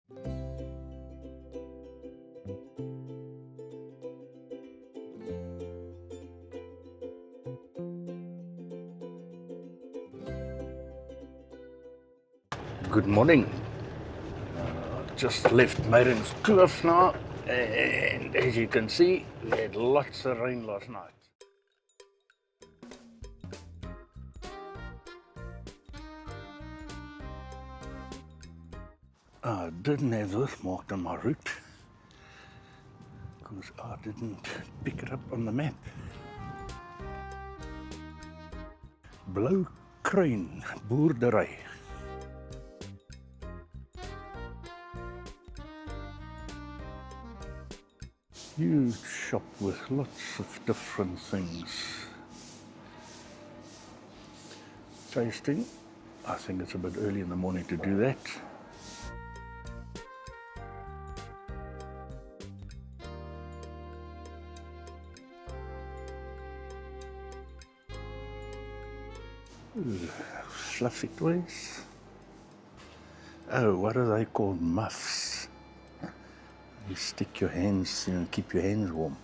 Good morning. Just left Meiringskloof now, and as you can see, we had lots of rain last night. I didn't have this marked on my route because I didn't pick it up on the map. Blou Kruin boerdery. Huge shop with lots of different things. Tasting. I think it's a bit early in the morning to do that. Ooh, fluffy toys. Oh, what are they called? Muffs. You stick your hands in and keep your hands warm.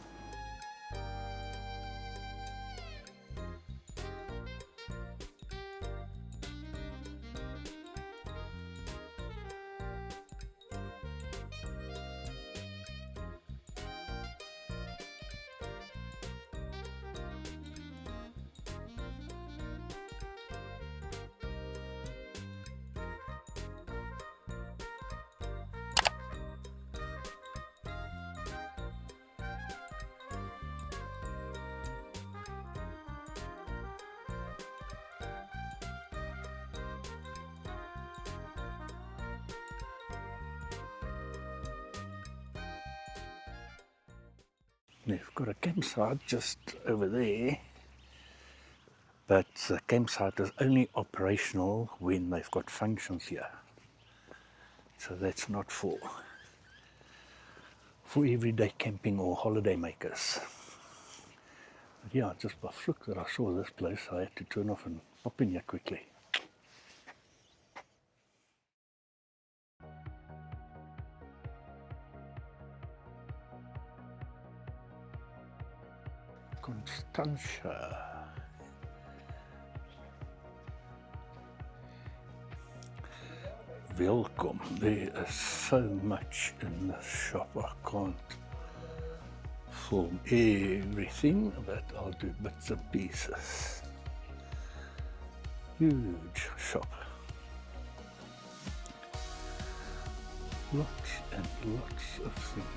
They've got a campsite just over there, but the campsite is only operational when they've got functions here. So that's not for everyday camping or holiday makers. But yeah, just by fluke that I saw this place, I had to turn off and pop in here quickly. Constantia. Welcome. There is so much in this shop. I can't film everything, but I'll do bits and pieces. Huge shop. Lots and lots of things.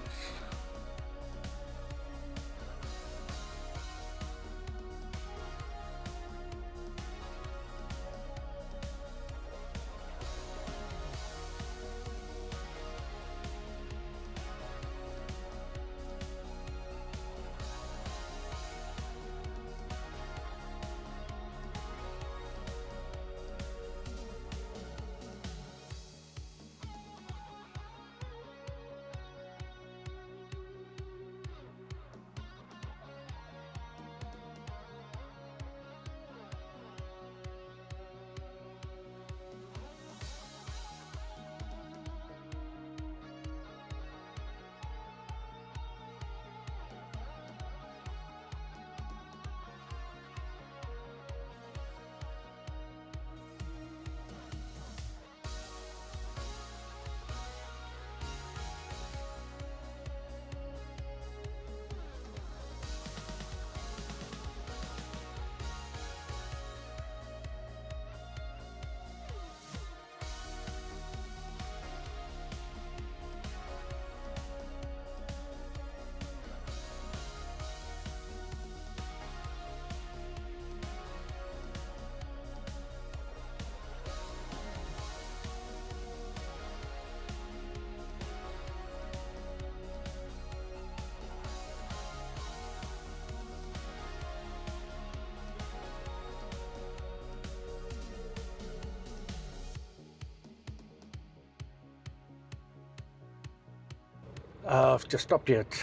I've just stopped here at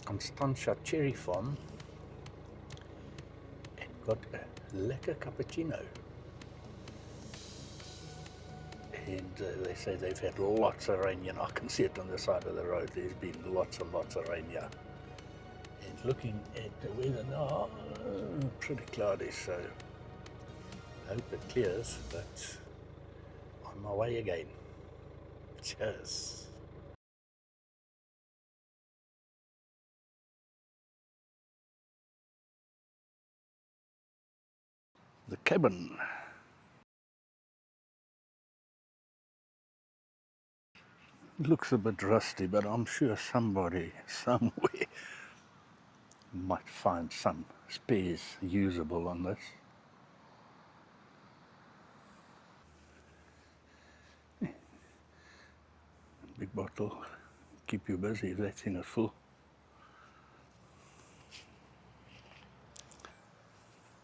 Constantia Cherry Farm and got a lekker cappuccino. and they say they've had lots of rain. I can see it on the side of the road. There's been lots and lots of rain here. And looking at the weather now, pretty cloudy, so I hope it clears, but on my way again. Cheers. The cabin. Looks a bit rusty, but I'm sure somebody somewhere might find some spares usable on this. Big bottle, keep you busy if that thing is full.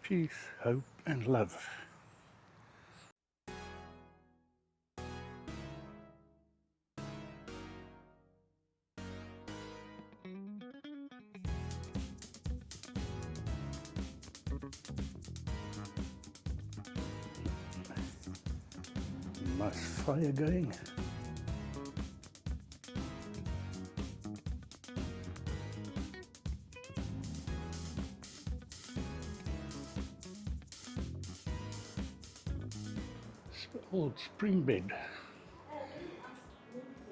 Peace, hope, and love. Nice fire going. Old spring bed.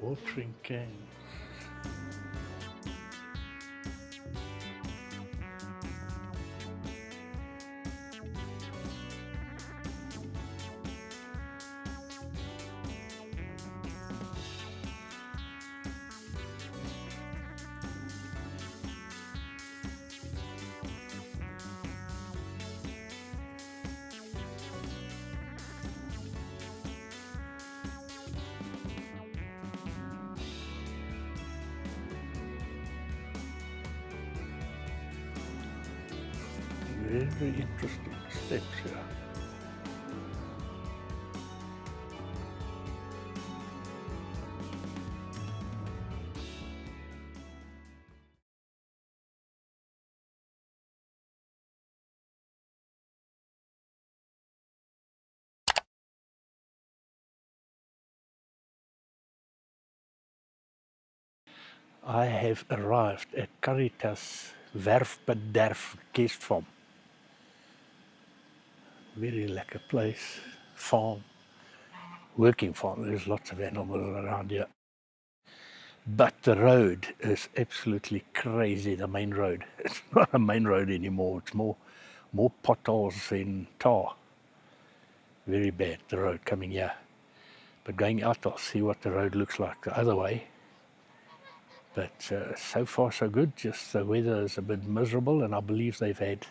Watering can. Very interesting steps here. I have arrived at Caritas Werfbederf guest farm. Very lekker place, farm, working farm. There's lots of animals around here. But the road is absolutely crazy, the main road. It's not a main road anymore, it's more potholes in tar. Very bad, the road coming here. But going out, I'll see what the road looks like the other way. But so far so good, just the weather is a bit miserable, and I believe they've had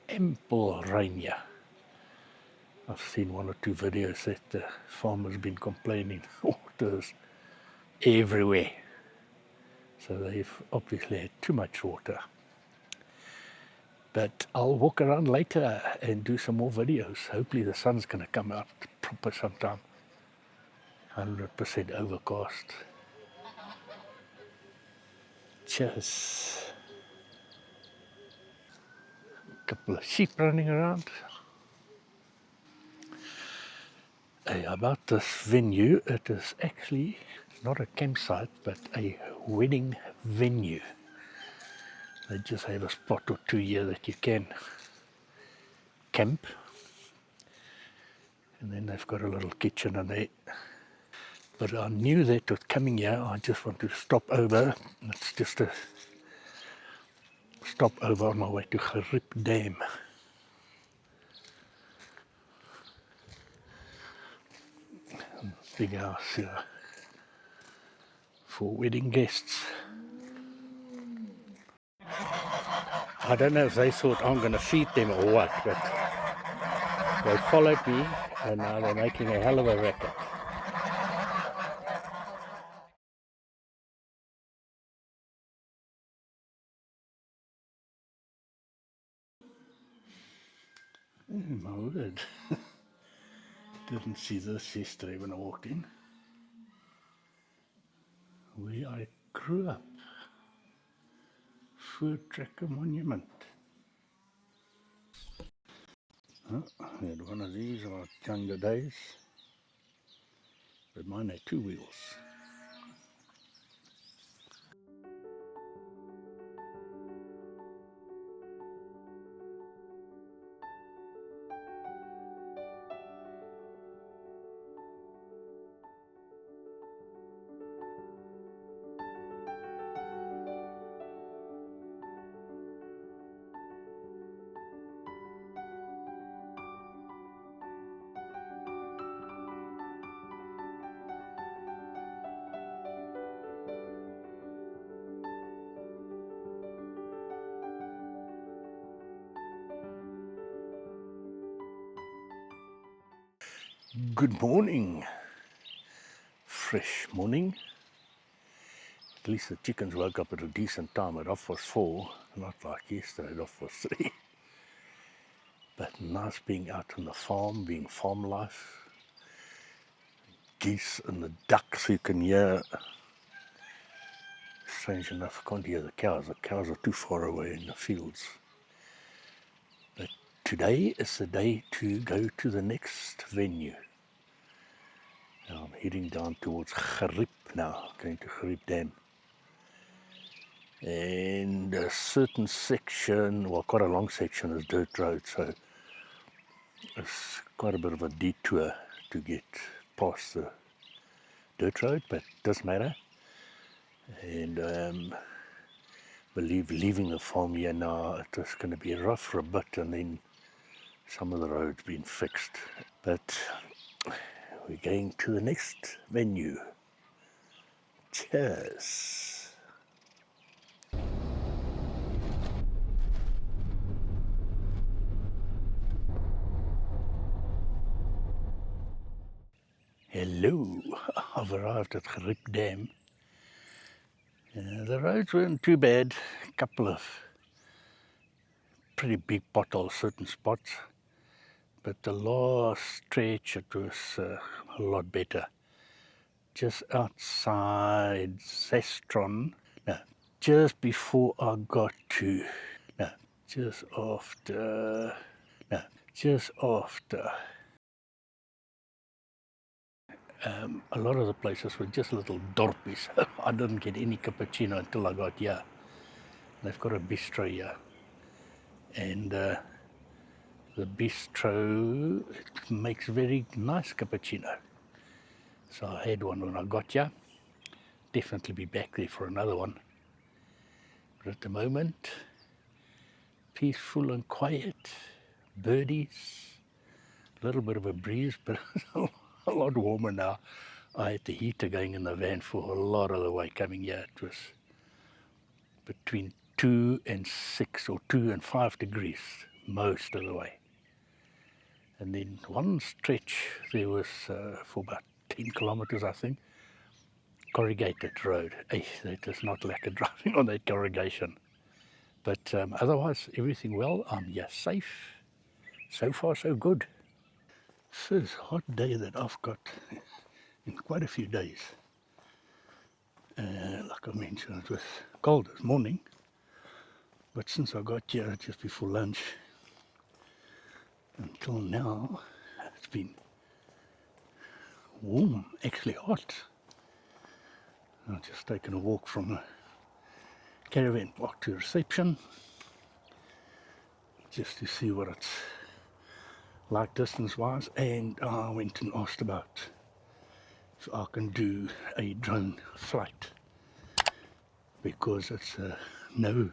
ample rain here. I've seen one or two videos that the farmer's been complaining water's everywhere. So they've obviously had too much water. But I'll walk around later and do some more videos. Hopefully the sun's going to come out proper sometime. 100% overcast. Cheers. A couple of sheep running around. Hey, about this venue, it is actually not a campsite, but a wedding venue. They just have a spot or two here that you can camp. And then they've got a little kitchen in there. But I knew that with coming here, I just want to stop over. It's just a stop over on my way to Gariep Dam. Big house here for wedding guests. I don't know if they thought I'm going to feed them or what, but they followed me and now they're making a hell of a racket. Oh, my word. Didn't see this yesterday when I walked in. Where I grew up. Food Tracker Monument. Oh, I had one of these in my younger days. but mine had 2 wheels. Good morning, fresh morning. At least the chickens woke up at a decent time at 4:30, not like yesterday at 3:30. But nice being out on the farm, being farm life. Geese and the ducks you can hear. Strange enough, I can't hear the cows. The cows are too far away in the fields. But today is the day to go to the next venue. Now I'm heading down towards Gariep now, going to Gariep Dam. And a certain section, well, quite a long section, is dirt road, so it's quite a bit of a detour to get past the dirt road, but it doesn't matter. And believe leaving the farm here now, it was going to be rough for a bit, and then some of the roads been fixed. But we're going to the next venue. Cheers. Hello, I've arrived at Gariep Dam. The roads weren't too bad, a couple of pretty big potholes, certain spots, but the last stretch it was a lot better. Just outside Zestron, no, just before I got to, no, just after, no, just after. A lot of the places were just little dorpies. I didn't get any cappuccino until I got here. They've got a bistro here, and the bistro, it makes very nice cappuccino. So I had one when I got here. Definitely be back there for another one. But at the moment, peaceful and quiet, birdies, a little bit of a breeze, but a lot warmer now. I had the heater going in the van for a lot of the way coming here. It was between 2 and 6 or 2 and 5 degrees most of the way. And then one stretch there was for about 10 kilometers, I think, corrugated road. That is not like a driving on that corrugation. But otherwise, everything well. I'm here safe. So far, so good. First hot day that I've got in quite a few days. Like I mentioned, it was cold this morning, but since I got here just before lunch until now, it's been warm, actually hot. I've just taken a walk from the caravan park to reception just to see what it's like distance-wise, and I went and asked about if I can do a drone flight, because it's a no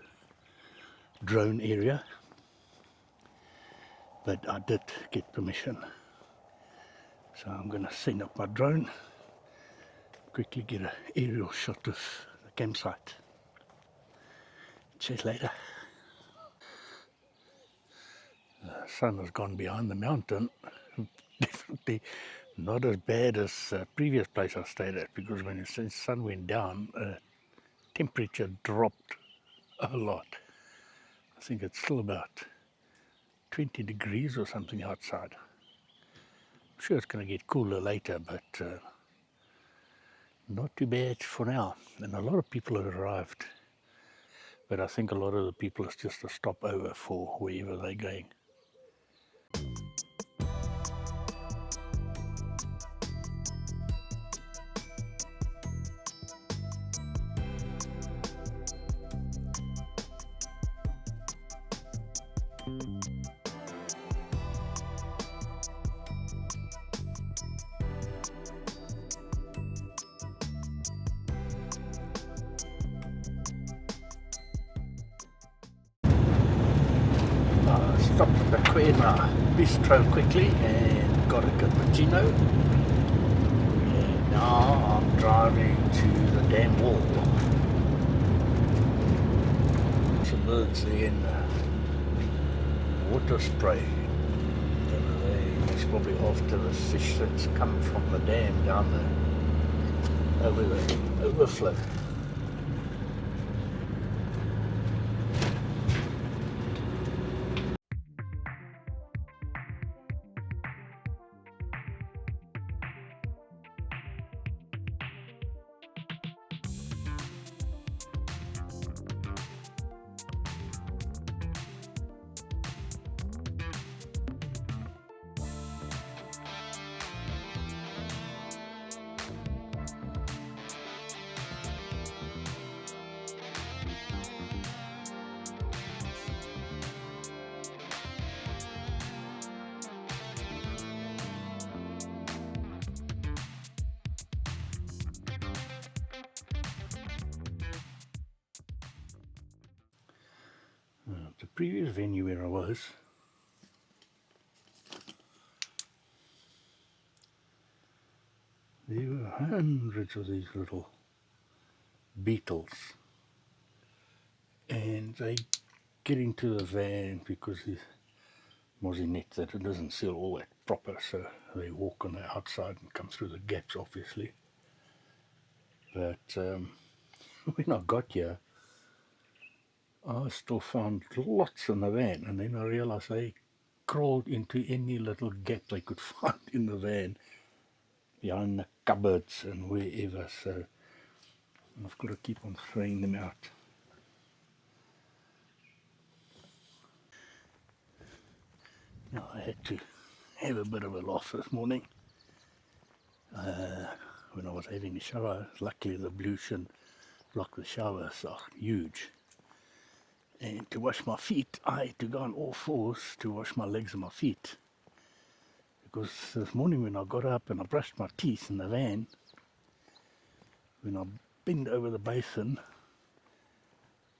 drone area, but I did get permission. So I'm going to send up my drone, quickly get an aerial shot of the campsite. Chat later. The sun has gone behind the mountain. Definitely not as bad as previous place I stayed at, because when the sun went down, temperature dropped a lot. I think it's still about 20 degrees or something outside. I'm sure it's going to get cooler later, but not too bad for now. And a lot of people have arrived, but I think a lot of the people is just a stopover for wherever they're going. in my bistro quickly and got a cappuccino. And now I'm driving to the dam wall. Some birds there in the water spray. It's probably after the fish that's come from the dam down there over the overflow. The previous venue where I was, there were hundreds of these little beetles, and they get into the van because the mozinet that it doesn't seal all that proper, so they walk on the outside and come through the gaps, obviously. But when I got here, I still found lots in the van, and then I realized they crawled into any little gap they could find in the van, behind the cupboards and wherever, so I've got to keep on throwing them out. Now I had to have a bit of a laugh this morning when I was having a shower. Luckily the blue shouldn't block the showers are huge. And to wash my feet, I had to go on all fours to wash my legs and my feet. Because this morning when I got up and I brushed my teeth in the van, when I bent over the basin,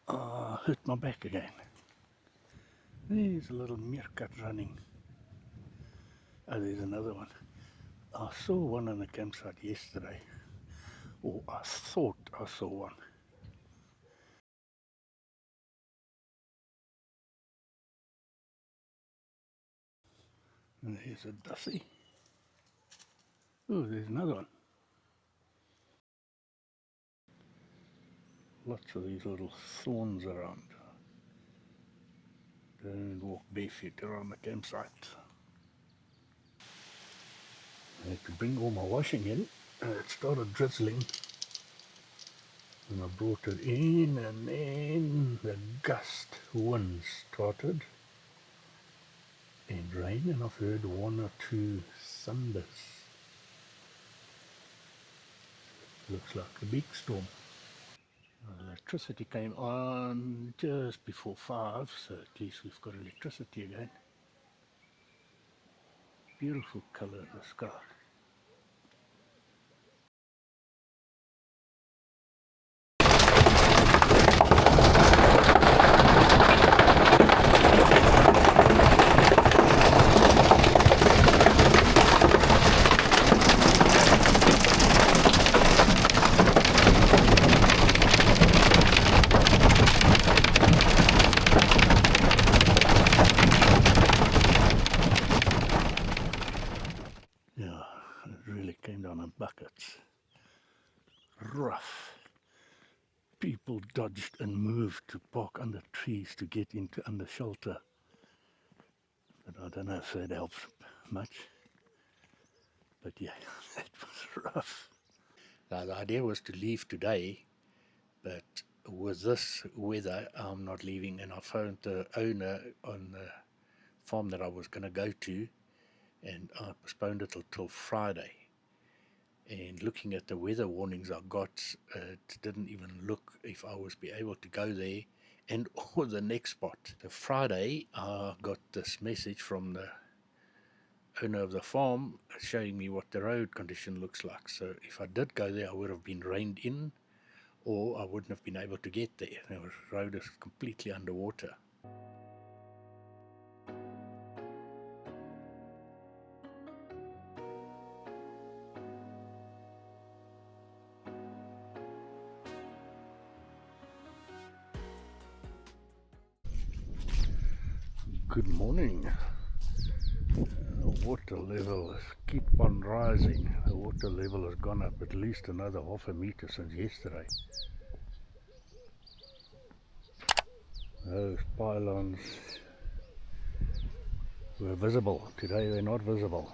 I hurt my back again. There's a little meerkat running. Oh, there's another one. I saw one on the campsite yesterday, or I thought I saw one. And there's a dussy. Oh, there's another one. Lots of these little thorns around. Don't walk barefoot around the campsite. I had to bring all my washing in, and it started drizzling. And I brought it in, and then the gust wind started, and rain, and I've heard one or two thunders. Looks like a big storm. Electricity came on just before 5, so at least we've got electricity again. Beautiful colour of the sky. Yeah, it really came down in buckets. Rough. People dodged and moved to park under trees to get into under shelter. But I don't know if that helps much. But yeah, that was rough. Now, the idea was to leave today, but with this weather, I'm not leaving. And I phoned the owner on the farm that I was going to go to, and I postponed it till Friday. And looking at the weather warnings I got, it didn't even look if I was be able to go there and or the next spot. So Friday, I got this message from the owner of the farm showing me what the road condition looks like. So if I did go there, I would have been rained in, or I wouldn't have been able to get there. The road is completely underwater. Good morning. The water level keep on rising. The water level has gone up at least another half a meter since yesterday. Those pylons were visible. Today they're not visible.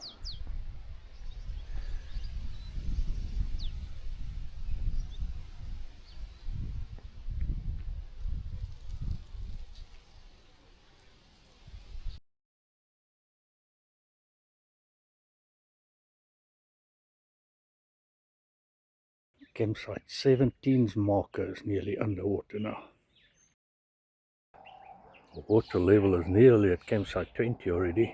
Campsite 17's marker is nearly underwater now. The water level is nearly at campsite 20 already.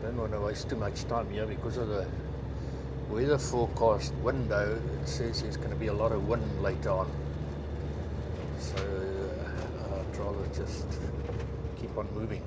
Don't want to waste too much time here because of the weather forecast window. It says there's going to be a lot of wind later on. So I'd rather just keep on moving.